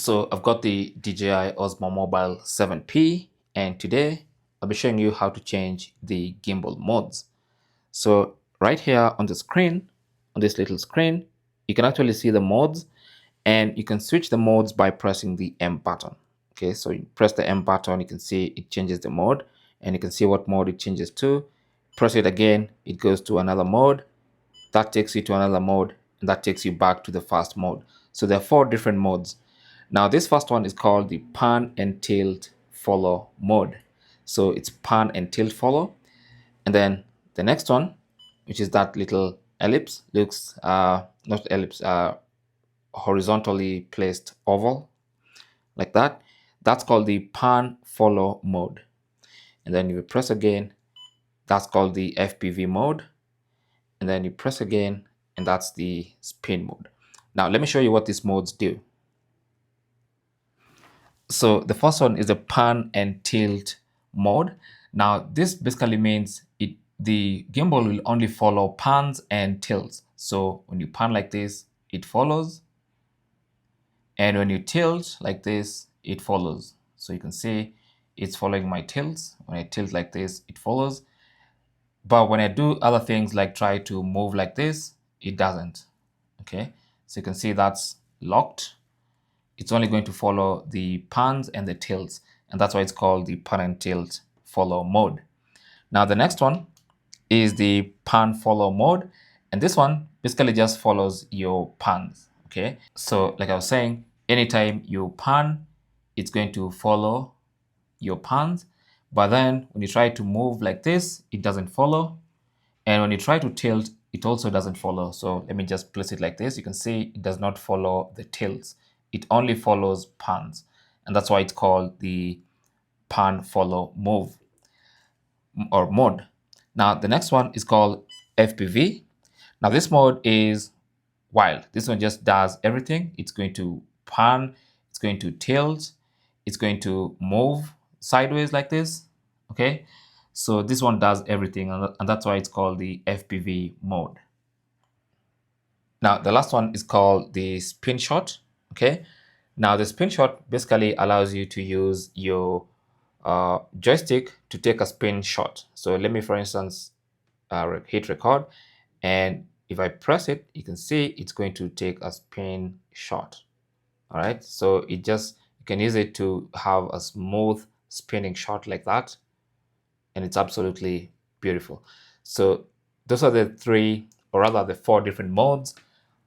So I've got the DJI Osmo Mobile 7P, and today I'll be showing you how to change the gimbal modes. So right here on the screen, on this little screen, you can actually see the modes, and you can switch the modes by pressing the M button. Okay, so you press the M button, you can see it changes the mode, and you can see what mode it changes to. Press it again, it goes to another mode. That takes you to another mode, and that takes you back to the first mode. So there are 4 different modes. Now this first one is called the pan and tilt follow mode. So it's pan and tilt follow. And then the next one, which is that little ellipse, looks not ellipse, horizontally placed oval like that. That's called the pan follow mode. And then you press again, that's called the FPV mode. And then you press again, and that's the spin mode. Now let me show you what these modes do. So the first one is the pan and tilt mode. Now this basically means the gimbal will only follow pans and tilts. So when you pan like this, it follows. And when you tilt like this, it follows. So you can see it's following my tilts. When I tilt like this, it follows. But when I do other things like try to move like this, it doesn't. Okay, so you can see that's locked. It's only going to follow the pans and the tilts, and that's why it's called the pan and tilt follow mode. Now the next one is the pan follow mode, and this one basically just follows your pans. Okay, so like I was saying, anytime you pan, it's going to follow your pans, but then when you try to move like this, it doesn't follow, and when you try to tilt, it also doesn't follow. So let me just place it like this. You can see it does not follow the tilts. It only follows pans, and that's why it's called the pan follow move or mode. Now the next one is called FPV. Now this mode is wild. This one just does everything. It's going to pan, it's going to tilt, it's going to move sideways like this. Okay, so this one does everything, and that's why it's called the FPV mode. Now the last one is called the SpinShot. Okay, now the SpinShot basically allows you to use your joystick to take a spin shot. So let me, for instance, hit record, and if I press it, you can see it's going to take a spin shot. All right, so you can use it to have a smooth spinning shot like that, and it's absolutely beautiful. So those are the 3, or rather the 4 different modes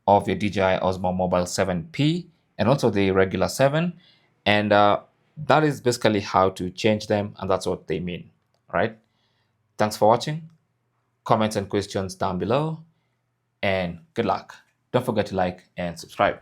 of your DJI Osmo Mobile 7P and also the regular 7, and that is basically how to change them, and that's what they mean. All right, thanks for watching. Comments and questions down below, and good luck. Don't forget to like and subscribe.